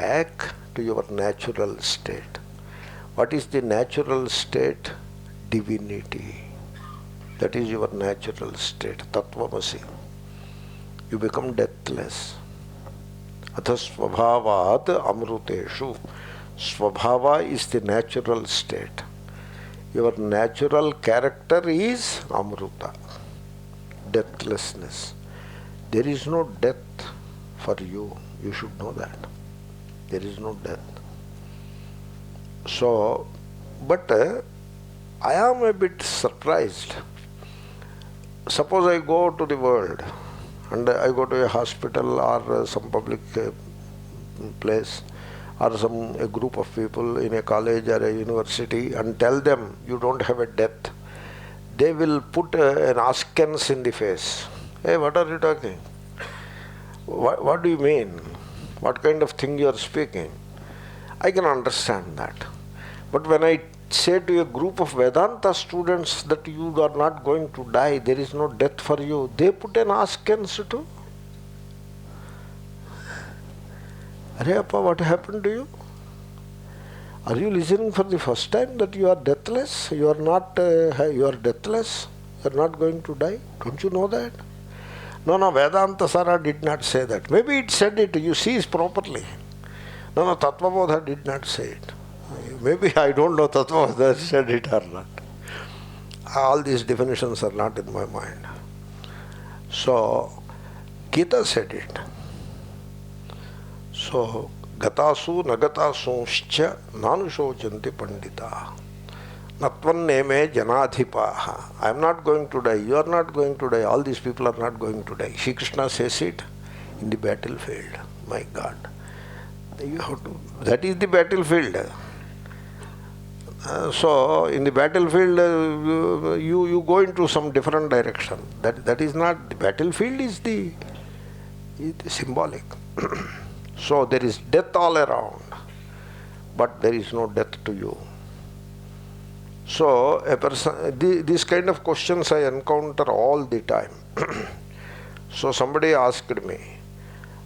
back to your natural state. What is the natural state? Divinity. That is your natural state, Tattvamasi. You become deathless. Atha svabhavat amruteshu. Svabhava is the natural state. Your natural character is amruta, deathlessness. There is no death for you. You should know that. There is no death. So, but I am a bit surprised. Suppose I go to the world and I go to a hospital or some public place or a group of people in a college or a university and tell them you don't have a death. They will put an askance in the face. Hey, what are you talking? What do you mean? What kind of thing you are speaking? I can understand that. But when I say to a group of Vedanta students that you are not going to die, there is no death for you, they put an askance too. Areyappa, what happened to you? Are you listening for the first time that you are deathless? You are not, you are deathless? You are not going to die? Don't you know that? No, Vedanta Sara did not say that. Maybe it said it, you see properly. No, Tattvabodha did not say it. Maybe I don't know Tattvabodha said it or not. All these definitions are not in my mind. So, Gita said it. So, Gatasu nagatasunshcha nanushojanti pandita. Natvanneme janadhipaha. I am not going to die. You are not going to die. All these people are not going to die. Shri Krishna says it in the battlefield. My God. You have to, that is the battlefield. So, in the battlefield, you go into some different direction. That is not, the battlefield is the symbolic. So, there is death all around, but there is no death to you. So, a person, these kind of questions I encounter all the time. So, somebody asked me,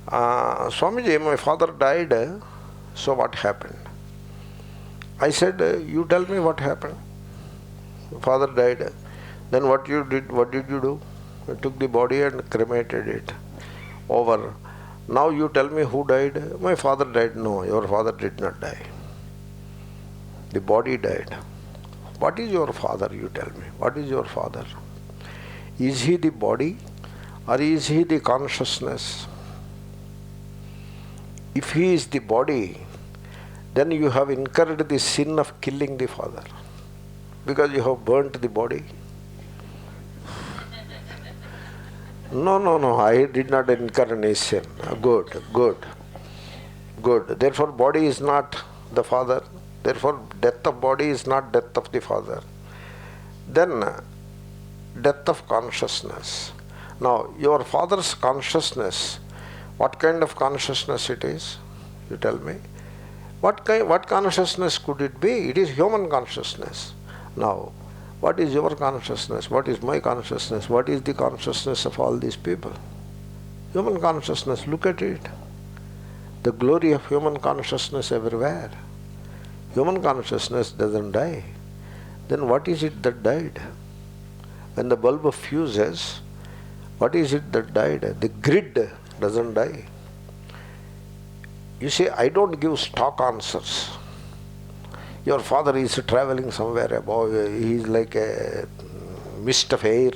Swamiji, my father died, so what happened? I said, you tell me what happened. Father died. Then what did you do? You took the body and cremated it. Over. Now you tell me who died. My father died. No, your father did not die. The body died. What is your father, you tell me? What is your father? Is he the body or is he the consciousness? If he is the body, then you have incurred the sin of killing the father, because you have burnt the body. No, I did not incur any sin. Good. Therefore, body is not the father. Therefore, death of body is not death of the father. Then, death of consciousness. Now, your father's consciousness, what kind of consciousness it is? You tell me. What consciousness could it be? It is human consciousness. Now, what is your consciousness? What is my consciousness? What is the consciousness of all these people? Human consciousness, look at it. The glory of human consciousness everywhere. Human consciousness doesn't die. Then what is it that died? When the bulb fuses, what is it that died? The grid doesn't die. You see, I don't give stock answers. Your father is traveling somewhere above, he is like a mist of air,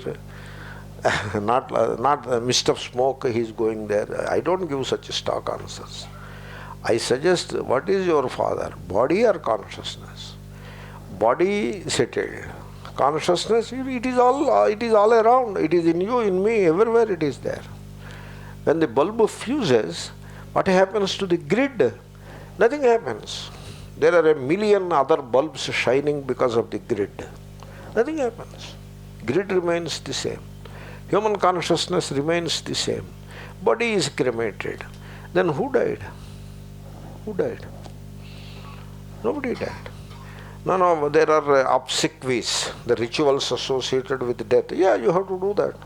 not a mist of smoke, he is going there. I don't give such stock answers. I suggest, what is your father, body or consciousness? Body settled. Consciousness, it is all around. It is in you, in me, everywhere it is there. When the bulb fuses, what happens to the grid? Nothing happens. There are a million other bulbs shining because of the grid. Nothing happens. Grid remains the same. Human consciousness remains the same. Body is cremated. Then who died? Who died? Nobody died. No, there are obsequies, the rituals associated with death. Yeah, you have to do that.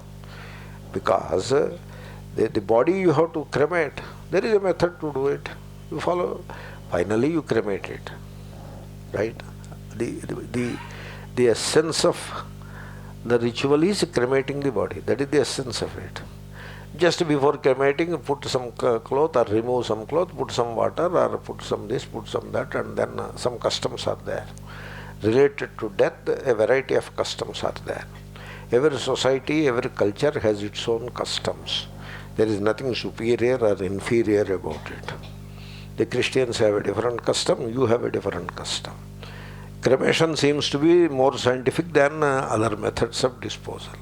Because the body you have to cremate. There is a method to do it. You follow? Finally you cremate it. Right? The essence of the ritual is cremating the body. That is the essence of it. Just before cremating, put some cloth or remove some cloth, put some water or put some this, put some that, and then some customs are there. Related to death, a variety of customs are there. Every society, every culture has its own customs. There is nothing superior or inferior about it. The Christians have a different custom, you have a different custom. Cremation seems to be more scientific than other methods of disposal.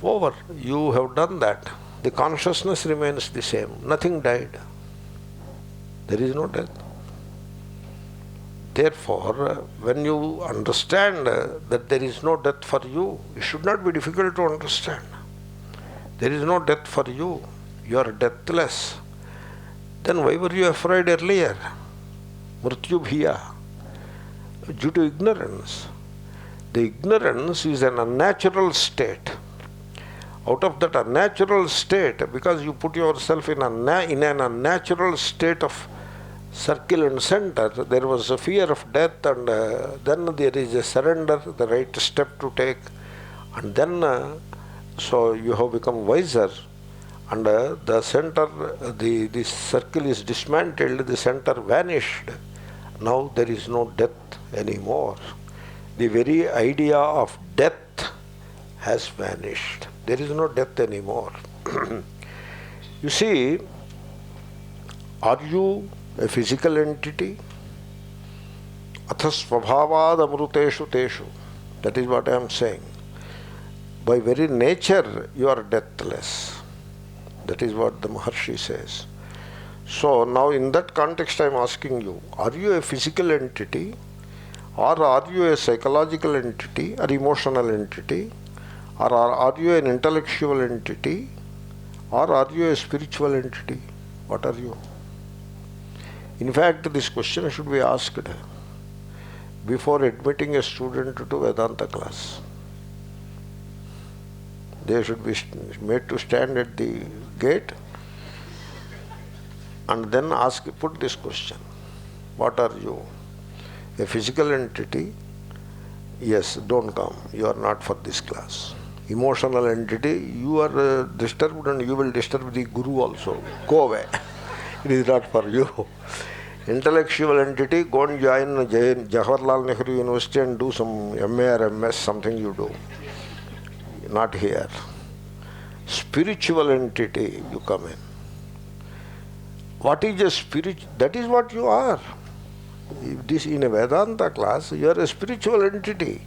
Over. You have done that. The consciousness remains the same. Nothing died. There is no death. Therefore, when you understand that there is no death for you, it should not be difficult to understand. There is no death for you. You are deathless. Then why were you afraid earlier? Mrityu bhiya. Due to ignorance. The ignorance is an unnatural state. Out of that unnatural state, because you put yourself in an unnatural state of circle and center, there was a fear of death, and then there is a surrender, the right step to take, and then so you have become wiser, and the center, the circle is dismantled, the center vanished. Now there is no death anymore. The very idea of death has vanished. There is no death anymore. You see, are you a physical entity? Athasvabhavad amruteshu teshu. That is what I am saying. By very nature, you are deathless. That is what the Maharshi says. So now in that context I am asking you, are you a physical entity? Or are you a psychological entity or emotional entity? Or are you an intellectual entity? Or are you a spiritual entity? What are you? In fact, this question should be asked before admitting a student to Vedanta class. They should be made to stand at the gate and then put this question. What are you? A physical entity? Yes, don't come. You are not for this class. Emotional entity, you are disturbed and you will disturb the guru also. Go away. It is not for you. Intellectual entity, go and join Jawaharlal Nehru University and do some MA or MS, something you do. Not here. Spiritual entity, you come in. What is a spirit? That is what you are. If this in a Vedanta class, you are a spiritual entity.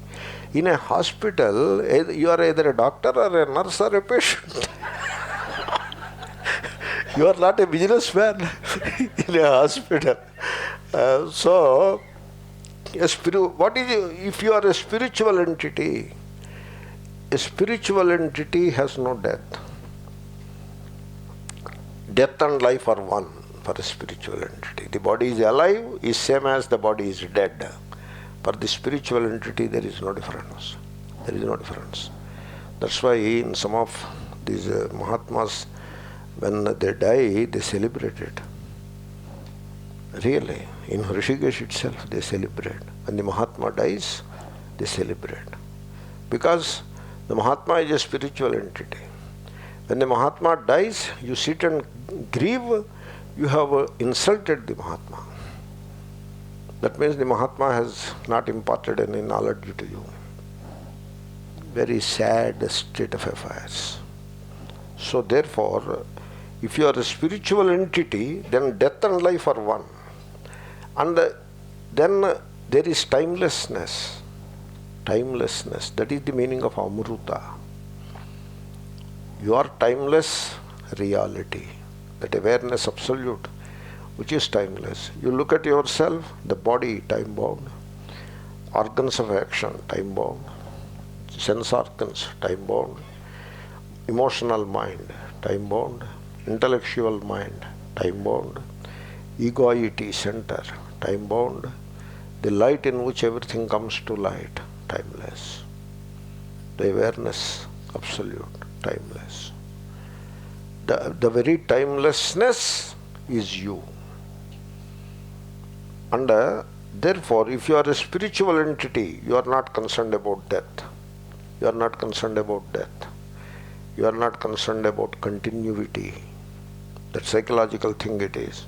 In a hospital, you are either a doctor or a nurse or a patient. You are not a businessman in a hospital. So, what is if you are a spiritual entity? A spiritual entity has no death. Death and life are one for a spiritual entity. The body is alive, is same as the body is dead. For the spiritual entity, there is no difference. There is no difference. That's why in some of these Mahatmas, when they die, they celebrate it. Really, in Rishikesh itself, they celebrate. When the Mahatma dies, they celebrate. Because the Mahatma is a spiritual entity. When the Mahatma dies, you sit and grieve, you have insulted the Mahatma. That means the Mahatma has not imparted any knowledge to you. Very sad state of affairs. So therefore, if you are a spiritual entity, then death and life are one. And then there is timelessness. Timelessness, that is the meaning of Amruta. You are timeless reality, that awareness absolute, which is timeless. You look at yourself, the body time bound, organs of action time bound, sense organs time bound, emotional mind time bound, intellectual mind time bound, egoity center time bound, the light in which everything comes to light timeless, the awareness absolute timeless. The very timelessness is you. And therefore, if you are a spiritual entity, you are not concerned about death. You are not concerned about death. You are not concerned about continuity. That psychological thing it is.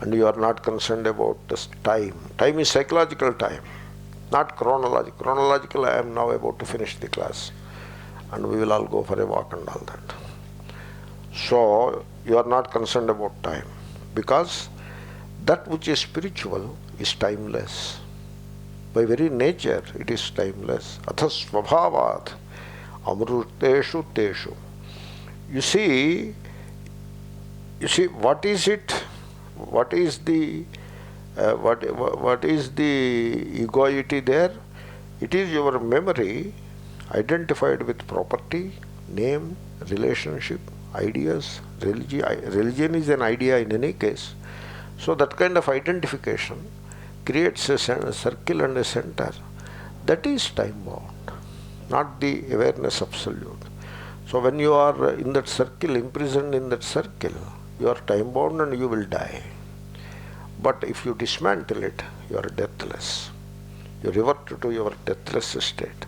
And you are not concerned about this time. Time is psychological time, not chronological. Chronological, I am now about to finish the class. And we will all go for a walk and all that. So, you are not concerned about time. Because that which is spiritual is timeless. By very nature, it is timeless. Athas svabhavat amruteshu teshu. You see, what is it? What is the egoity there? It is your memory identified with property, name, relationship, ideas, religion. Religion is an idea in any case. So that kind of identification creates a circle and a center. That is time bound, not the awareness absolute. So when you are in that circle, imprisoned in that circle, you are time bound and you will die. But if you dismantle it, you are deathless. You revert to your deathless state.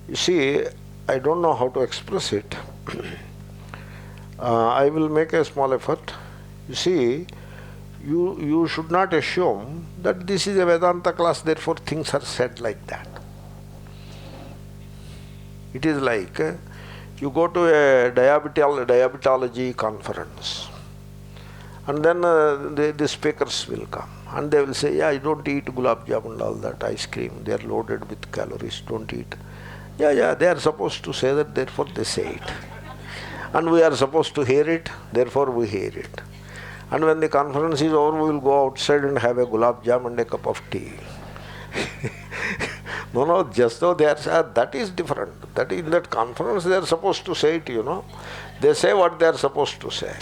You see, I don't know how to express it. I will make a small effort. You see, you should not assume that this is a Vedanta class, therefore things are said like that. It is like you go to a diabetology conference, and then the speakers will come and they will say, yeah, you don't eat gulab jamun and all that, ice cream, they are loaded with calories, don't eat. Yeah, they are supposed to say that, therefore they say it. And we are supposed to hear it, therefore we hear it. And when the conference is over, we will go outside and have a gulab jam and a cup of tea. No, just though they are, that is different. That in that conference they are supposed to say it, They say what they are supposed to say.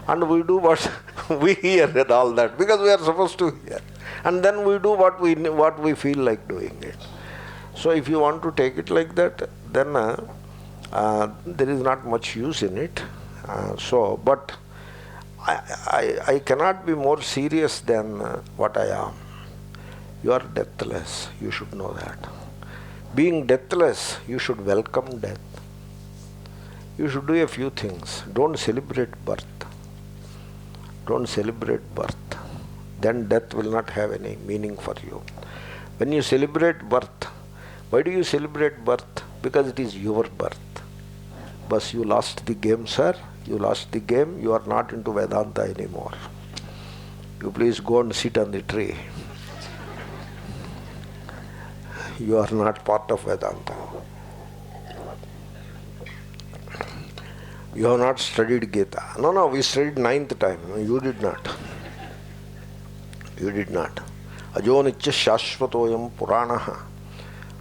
And we do what we hear and all that, because we are supposed to hear. And then we do what we feel like doing it. So if you want to take it like that, then there is not much use in it. But I cannot be more serious than what I am. You are deathless, you should know that. Being deathless, you should welcome death. You should do a few things. Don't celebrate birth. Don't celebrate birth. Then death will not have any meaning for you. When you celebrate birth, why do you celebrate birth? Because it is your birth. But you lost the game, sir. You lost the game. You are not into Vedanta anymore. You please go and sit on the tree. You are not part of Vedanta. You have not studied Gita. No, we studied 9th time. You did not. You did not. Ajo nitya shashvatoyam puranaha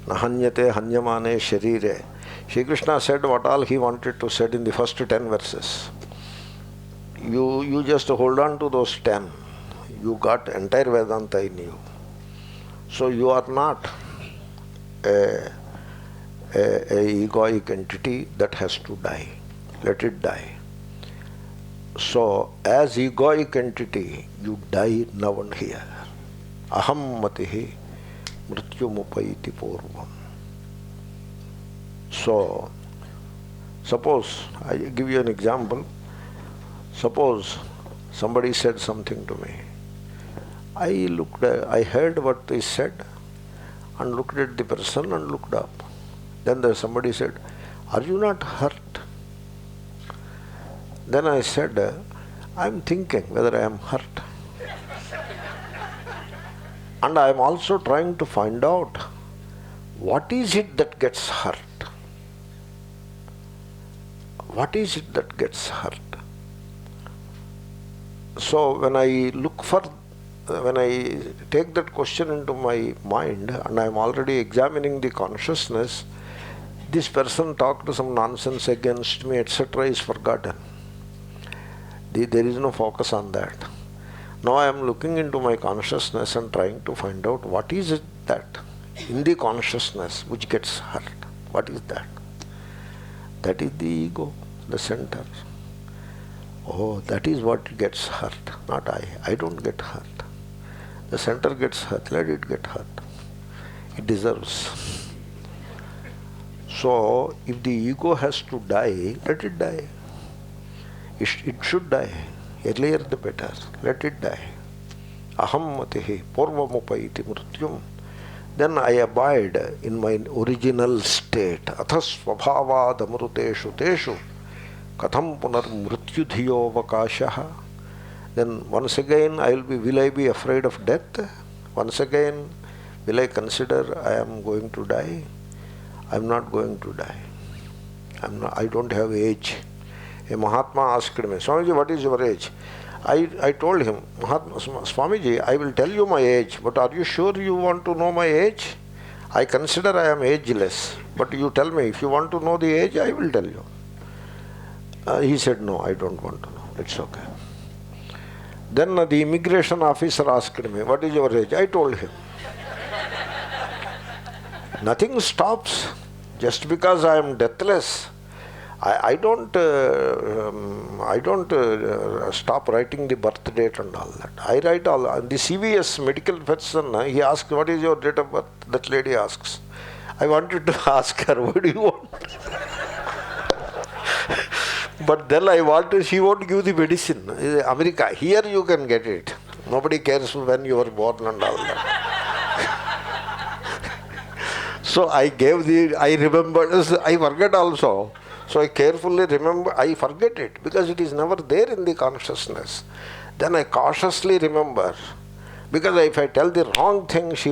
nahanyate hanyamane sharire. Shri Krishna said what all he wanted to say in the first 10 verses. You just hold on to those 10. You got entire Vedanta in you. So you are not a egoic entity that has to die. Let it die. So as egoic entity, you die now and here. Aham matihi mrityumupaiti purvam. So suppose, I give you an example. Suppose somebody said something to me. I heard what they said and looked at the person and looked up. Then somebody said, are you not hurt? Then I said, I am thinking whether I am hurt. And I am also trying to find out what is it that gets hurt. What is it that gets hurt? So when I take that question into my mind and I am already examining the consciousness, this person talked some nonsense against me, etc. is forgotten. There is no focus on that. Now I am looking into my consciousness and trying to find out what is it that in the consciousness which gets hurt. What is that? That is the ego, the center. Oh, that is what gets hurt, not I. I don't get hurt. The center gets hurt, let it get hurt. It deserves. So, if the ego has to die, let it die. It should die. Earlier the better. Let it die. Aham matihi purvamupaiti mrityum. Then I abide in my original state. Athas svabhavad amruteshu teshu katham punar mrityudhiyo vakashaha. Then once again will I be afraid of death? Once again will I consider I am going to die? I am not going to die. I don't have age. A Mahatma asked me, Swamiji, what is your age? I told him, Swamiji, I will tell you my age, but are you sure you want to know my age? I consider I am ageless, but you tell me, if you want to know the age, I will tell you. He said, no, I don't want to know. It's okay. Then the immigration officer asked me, what is your age? I told him. Nothing stops just because I am deathless. I don't stop writing the birth date and all that. I write all. The CVS medical person, he asks, what is your date of birth? That lady asks. I wanted to ask her, what do you want? But then she won't give the medicine. America, here you can get it. Nobody cares when you were born and all that. So I remembered, I forget also. So I carefully remember, I forget it because it is never there in the consciousness. Then I cautiously remember, because if I tell the wrong thing, she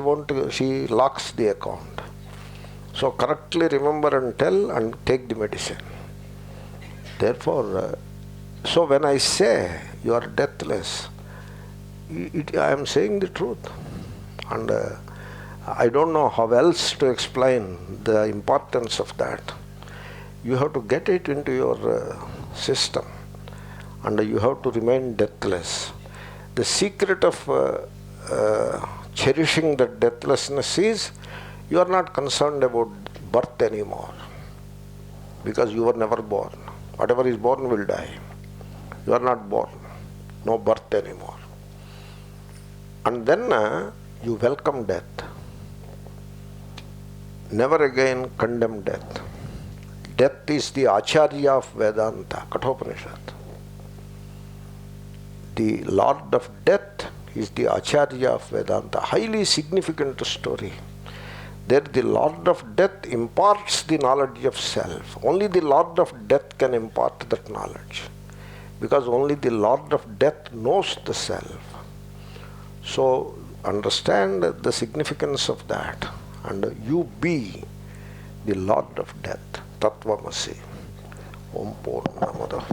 locks the account. So correctly remember and tell and take the medicine. Therefore, so when I say you are deathless, I am saying the truth. And I don't know how else to explain the importance of that. You have to get it into your system, and you have to remain deathless. The secret of cherishing that deathlessness is you are not concerned about birth anymore, because you were never born. Whatever is born will die. You are not born. No birth anymore. And then you welcome death. Never again condemn death. Death is the Acharya of Vedanta, Kathopanishad. The Lord of Death is the Acharya of Vedanta. Highly significant story. There the Lord of Death imparts the knowledge of self. Only the Lord of Death can impart that knowledge, because only the Lord of Death knows the self. So understand the significance of that, and you be the Lord of Death. Tattvamasi. Om Purnamada.